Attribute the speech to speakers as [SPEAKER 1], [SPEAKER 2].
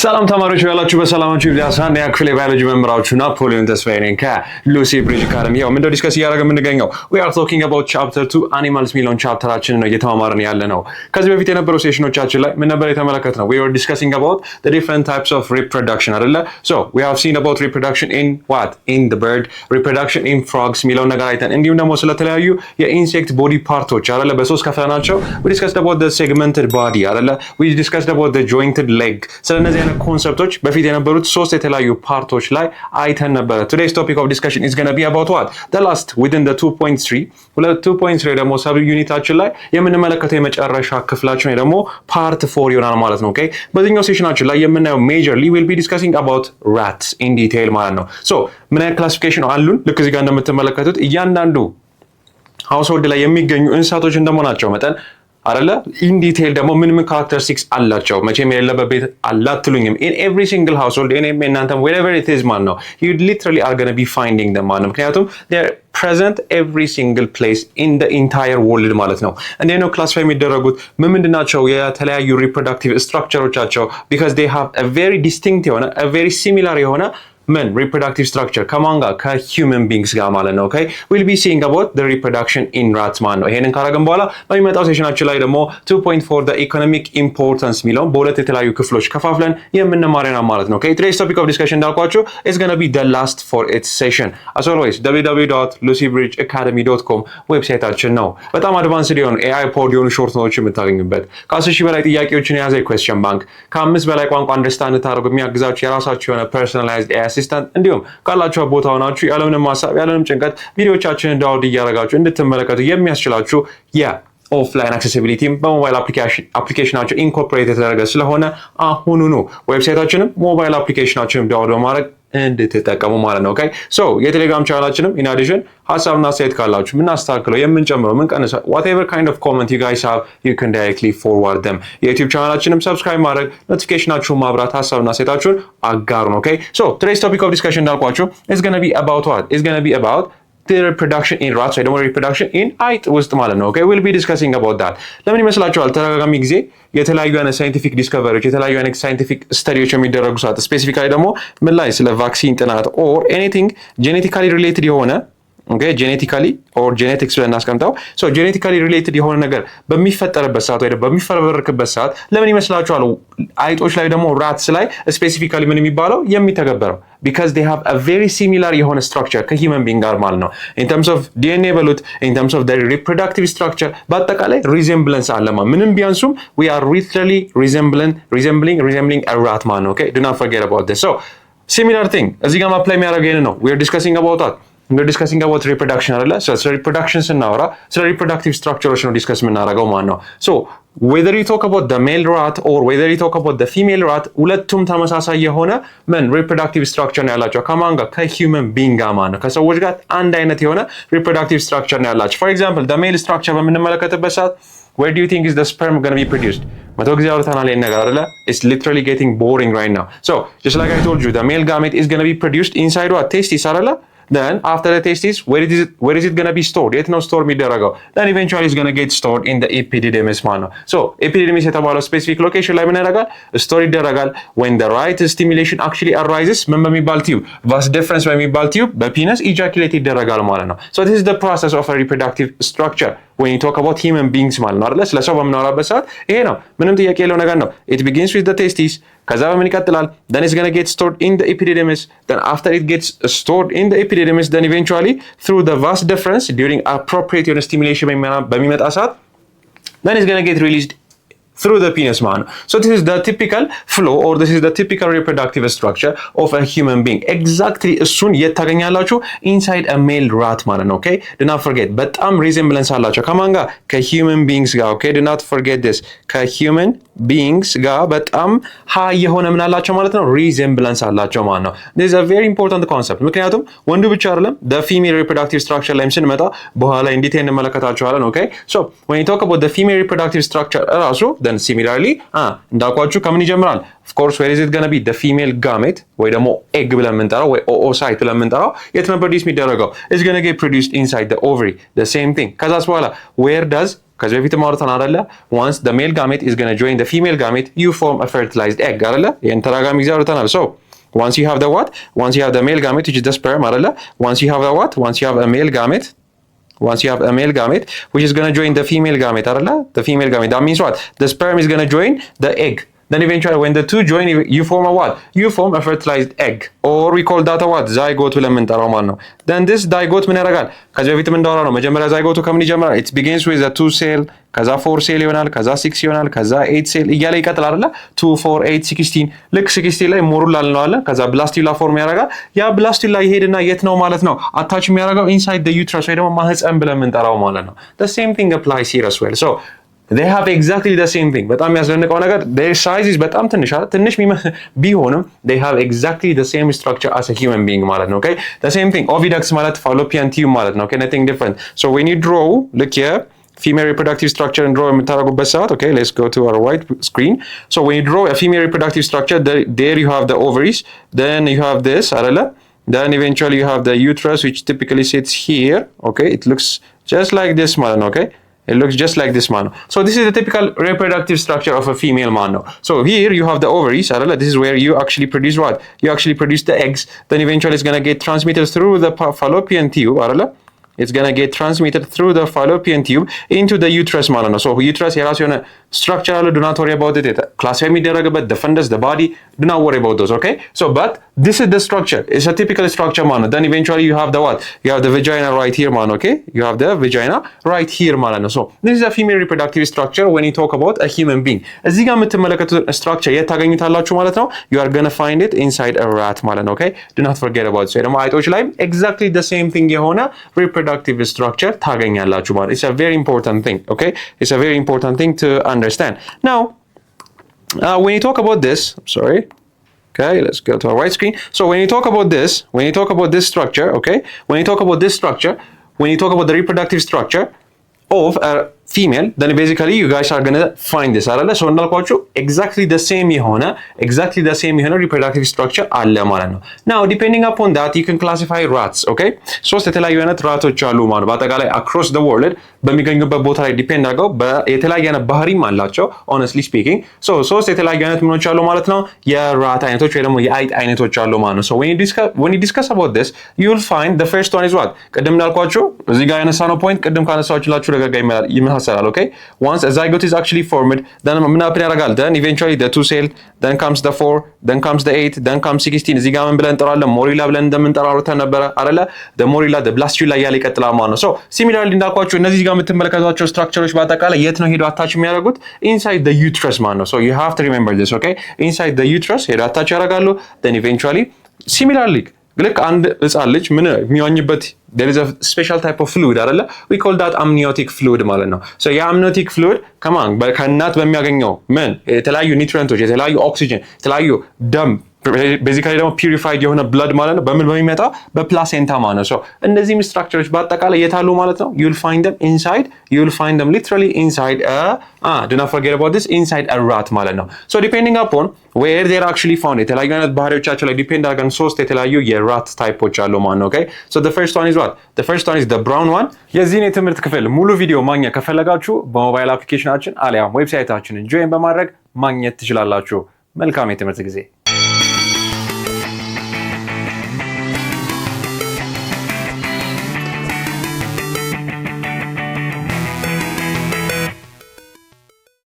[SPEAKER 1] ሰላም ተማሪዎች ያላችሁ በሰላማችሁ ይብዛ። ሳንዴ ክፍል የባዮሎጂ መምህራችሁ ናፖሊዮን ተስፋዬ ነኝ ከሉሲ ብሪጅ አካዳሚ። ያው ምንድነው ዲስከስ እያደረግን የምንገኘው we are talking about chapter 2 animals ሚለውን ቻፕተራችን ነው እየተማማርን ያለ ነው። ከዚህ በፊት የነበረው ሴሽኖቻችን ላይ ምን ነበር የተመለከትነው? we were discussing about the different types of reproduction አይደለ? so we have seen about reproduction in what? in the bird, reproduction in frogs ሚለውን ነገር አይተን እንዲሁም ደግሞ ስለተለያዩ የኢንሴክት ቦዲ ፓርቶች አይደለ በሶስት ከፍለናቸው we discussed about the segmented body አይደለ? we discussed about the jointed leg ስለነዚህ አይነት ኮንሰፕቶች በፊት የነበሩት ሶስት የተለያዩ ፓርቶች ላይ አይተን ነበር። today's topic of discussion is going to be about what? the last within the 2.3 2.3 ደግሞ ሰብ ዩኒታችን ላይ የምንመለከተው የመጨረሻ ክፍላችን ደግሞ ፓርት 4 ይሆናል ማለት ነው። ኦኬ በዚህኛው ሴሽናችን ላይ የምናየው majorly will be discussing about rats in detail ማለት ነው። so ምን አይነት ክላሲፊኬሽን አሉን? ልክ እዚህ ጋር እንደምትመለከቱት እያንዳንዱ ሃውስሆልድ ላይ የሚገኙ እንስሳቶች እንደመሆናቸው መጠን አይደለ ኢን ዲቴል ደግሞ ምን ካራክተሪስቲክስ አላቸው መቼም የሌለበት ቤት አላትሉኝም in every single household in እናንተም wherever it is man ነው you literally are going to be finding them man ምክንያቱም they are present every single place in the entire world ማለት ነው። እንዴ ነው ክላሲፋይ የሚደረጉት ምንድናቸው የተለያዩ ሪፕሮዳክቲቭ ስትራክቸሮቻቸው because they have a very distinct የሆነ a very similar የሆነ men reproductive structure ከማን ጋር ከhuman beings ጋር ማለት ነው። okay we'll be seeing about the reproduction in rats ማለት ነው። ይሄንን ካረጋግን በኋላ በሚመጣው ሴሽናችን ላይ ደግሞ 2.4 the economic importance ሚለው በሁለት የተለያዩ ክፍሎች ከፋፍለን የምንማረው ማለት ነው። okay today's topic of discussion እንዳልኳችሁ is going to be the last for its session as always www.lucybridgeacademy.com ዌብሳይታችን ነው። በጣም አድቫንስድ የሆኑ AI ፖድ የሆኑ ሾርት ኖቶች የምታገኙበት ከ10 ሺህ በላይ ጥያቄዎችን የያዘ question bank ከ5 በላይ ቋንቋ አንደርስታንድ ታደርጉ የሚያግዛችሁ የራሳችሁ የሆነ personalized AI assistant እንዲሁም ካላችሁ ቦታ ሆናችሁ ያለምንም ሐሳብ ያለምንም ጭንቀት ቪዲዮዎቻችንን ዳውንሎድ እያደረጋችሁ እንድትመለከቱ የሚያስችላችሁ ኦፍላይን አክሰሲቢሊቲ በሞባይል አፕሊኬሽናችሁ ኢንኮርፖሬት የተደረገ ስለሆነ አሁኑኑ ዌብሳይታችንም ሞባይል አፕሊኬሽናችንም ዳውንሎድ በማድረግ እንድትጠቀሙ ማለት ነው። ኦኬ ሶ የቴሌግራም ቻናላችንም ኢን አዲሽን ሐሳብና አስተያየት ካላችሁ ምናስተካክለው የምንጨምረው ምንቀንሰው whatever kind of comment you guys have you can directly forward them የዩቲዩብ ቻናላችንም ሰብስክራይብ ማድረግ ኖቲፊኬሽናችሁን ማብራት ሐሳብና አስተያየታችሁን አጋሩን። ኦኬ ሶ today's topic of discussion እንዳልኳችሁ is going to be about what? is going to be about the reproduction in rats ወይ ደግሞ reproduction in አይጥ ውስጥ ማለት ነው። okay we'll be discussing about that ለምን ይመስላችኋል ተደጋጋሚ ጊዜ የተለያዩ አይነት ሳይንቲፊክ ዲስከቨሪዎች የተለያዩ አይነት ሳይንቲፊክ ስተዲዎች የሚደረጉ ሰዓት ስፔሲፊካሊ ደግሞ ምን ላይ ስለ ቫክሲን ጥናት or anything genetically related የሆነ okay genetically or genetics ብለን እናስቀምጠው so genetically related የሆነ ነገር በሚፈጠርበት ሰዓት ወይ በሚፈበረክበት ሰዓት ለምን ይመስላችኋል አይጦች ላይ ደግሞ rats ላይ ስፔሲፊካሊ ምን የሚባለው የሚተገበረው because they have a very similar የሆነ structure ከhuman being ጋር ማለት ነው in terms of DNA በሉት in terms of their reproductive structure በአጠቃላይ resemblance አለማ ምንም ቢያንሱም we are literally resembling a rat man okay do not forget about this so similar thing እዚህ ጋር apply የሚያደርገው ነው we are discussing about that we're discussing about reproduction አይደለ so reproduction ስናወራ ስለ reproductive structures ነው ዲስከስ የምናደርገው ማለት ነው so whether you talk about the male rat or whether you talk about the female rat ሁለቱም ተመሳሳይ የሆነ ምን reproductive structure ነው ያላቸው ከማን ጋር ከhuman being ጋር ማለት ነው ከሰዎች ጋር አንድ አይነት የሆነ reproductive structure ነው ያላቸው for example the male structure በምንመለከትበት ሰዓት where do you think is the sperm going to be produced መቶ ጊዜ አውርተናል ይሄን ነገር አይደለ it's literally getting boring right now so just like I told you the male gamete is going to be produced inside what testis አይደለ then after the testis where is it going to be stored የት ነው store የሚደረገው then eventually it's going to get stored in the epididymis ማለት ነው so epididymis የተባለው specific location ላይ ምን ያደርጋል store ይደረጋል when the right stimulation actually arises ምን በሚባል tube vas deferens በሚባል tube በpenis ejaculate ይደረጋል ማለት ነው so this is the process of a reproductive structure when you talk about human beings ማለት ነው አይደል ስለሰው በምናወራበት ሰዓት ይሄ ነው ምንም ጥያቄ የለው ነገር ነው it begins with the testes ከዛ በምን ይቀጥላል then it's going to get stored in the epididymis then after it gets stored in the epididymis then eventually through the vas deferens during appropriate stimulation በሚመጣ ሰዓት then it's going to get released through the penis man so this is the typical flow or this is the typical reproductive structure of a human being exactly እሱን የታገኛላችሁ inside a male rat ማለት ነው okay do not forget በጣም resemblance አላቸው ከማን ጋር ከhuman beings ጋር okay do not forget this ከhuman beings ጋር በጣም high የሆነ ምን አላቸው ማለት ነው resemblance አላቸው ማለት ነው this is a very important concept ምክንያቱም ወንዱ ብቻ አይደለም the female reproductive structure ላይ ስንመጣ በኋላ እንዴት እንመለከታቸዋለን okay so when you talk about the female reproductive structure ራሱ then similarly እንዳልኳችሁ ከምን ይጀምራል of course where is it going to be the female gamete ወይ ደግሞ egg ብለን የምንጠራው ወይ oocyte ብለን የምንጠራው የት ነው produce የሚደረገው is going to get produced inside the ovary the same thing ከዛስ በኋላ where does ከዚህ በፊት ማውራታን አይደለ once the male gamete is going to join the female gamete you form a fertilized egg አይደለ ይሄን ተራጋሚ ጊዜ አውርተናል so once you have the what once you have the male gamete which is the sperm አይደለ once you have the what once you have a male gamete once you have a male gamete which is going to join the female gamete አይደለ the female gamete that means what the sperm is going to join the egg then eventually when the two join you form a what you form a fertilized egg or we call that a what zygote ብለን የምንጠራው ማለት ነው then this zygote ምን ያደርጋል ከዚህ በፊት እንዳወራው ነው መጀመሪያ zygote ከምን ይጀምራል it begins with a 2 cell ከዛ 4 cell ይሆናል ከዛ 6 ይሆናል ከዛ 8 cell እያለ ይቀጥላል አይደል 2 4 8 16 ልክ 16 ላይ ሞሩላ እንለዋለን ከዛ ብላስቱላ ፎርም ያደርጋል ያ ብላስቱላ ይሄድና የት ነው ማለት ነው አታች የሚያደርገው inside the uterus ወይ ደግሞ ማህፀን ብለን የምንጠራው ማለት ነው the same thing applies here as well so they have exactly the same thing በጣም ያስደንቀው ነገር their size is በጣም ትንሽ ቢሆንም they have exactly the same structure as a human being ማለት ነው okay the same thing oviducts ማለት fallopian tube ማለት ነው okay nothing different so when you draw look here female reproductive structure and draw የምታረጉበት ሰዓት okay let's go to our white screen so when you draw a female reproductive structure there you have the ovaries then you have this አይደለ then eventually you have the uterus which typically sits here okay it looks just like this ማለት ነው okay it looks just like this man so this is the typical reproductive structure of a female man so here you have the ovaries this is where you actually produce what you actually produce the eggs then eventually it's going to get transmitted through the fallopian tube it's going to get transmitted through the fallopian tube into the uterus ማለት ነው so uterus የራሱ የሆነ structure አለ do not worry about it classify የሚደረግበት the fundus the body do not worry about those okay so but this is the structure it's a typical structure ማለት ነው then eventually you have the what you have the vagina right here ማለት ነው okay you have the vagina right here ማለት ነው so this is a female reproductive structure when you talk about a human being እዚህ ጋር የምትመለከቱት structure የት ታገኙታላችሁ ማለት ነው you are going to find it inside a rat ማለት ነው okay do not forget about it so ደግሞ አይጦች ላይ exactly the same thing የሆነ reproductive structure ታገኛላችሁ ማለት it's a very important thing okay it's a very important thing to understand now when you talk about this sorry okay let's go to our white screen so when you talk about this structure okay when you talk about this structure when you talk about the reproductive structure of a female then basically you guys are going to find this አይደለ so እንዳልኳችሁ exactly the same የሆነ reproductive structure አለ ማለት ነው now depending upon that you can classify rats okay ሶስት የተለያዩ አይነት ራቶች አሉ ማለት በአጠቃላይ across the world በሚገኙበት ቦታ ላይ ዲፔንድ አድርገው የተለያየ አይነት ባህሪም አላቸው honestly speaking so ሶስት የተለያዩ አይነት ምኖች አሉ ማለት ነው የራት አይነቶች ወይ ደግሞ የአይጥ አይነቶች አሉ ማለት ነው so when you discuss about this you will find the first one is what ቅድም እንዳልኳችሁ እዚህ ጋር ያነሳነው ፖይንት ቅድም ካነሳችሁላችሁ ደጋጋ ይመሳሰላል okay once a zygote is actually formed then ምን happen ያደርጋል then eventually the 2 cell then comes the 4 then comes the 8 then comes 16 እዚህ ጋር ምን ብለን እንጠራለን ሞሪላ ብለን እንደምንጠራው ነበር አይደለ the morilla the blastula ያለ ይቀጥላል ማለት ነው so similarly እንዳልኳችሁ እነዚህ ጋር የምትመለከቷቸው ስትራክቸሮች በአጠቃላይ የት ነው ሄዶ አታች የሚያደርጉት inside the uterus ማለት ነው so you have to remember this okay inside the uterus ሄዶ አታች ያደርጋሉ then eventually similarly ልክ አንድ ህፃን ልጅ ምን የሚዋኝበት there is a special type of fluid አይደለ we call that amniotic fluid ማለት ነው so ያ amniotic fluid ከእናት በሚያገኘው ምን የተለያዩ ኒውትሪየንቶች የተለያዩ ኦክሲጅን የተለያዩ ደም basically ደግሞ purified የሆነ blood ማለት ነው በምን በሚመጣ በፕላሴንታ ማለት ነው so እነዚህ ስትራክቸሮች በአጠቃላይ የታሉ ማለት ነው you will find them literally inside do not forget about this inside a rat ማለት ነው so depending upon where they are actually found የተለያዩ አይነት ባህሪዎቻቸው ላይ ዲፔንድ አድርገን ሶስት የተለያዩ የራት ታይፖች አሉ ማለት ነው okay so the first one is what the first one is the brown one የዚህን የትምህርት ክፍል ሙሉ ቪዲዮ ማግኘት ከፈለጋችሁ በሞባይል አፕሊኬሽናችን አሊያም ዌብሳይታችንን ጆይን በማድረግ ማግኘት ትችላላችሁ መልካም የትምህርት ጊዜ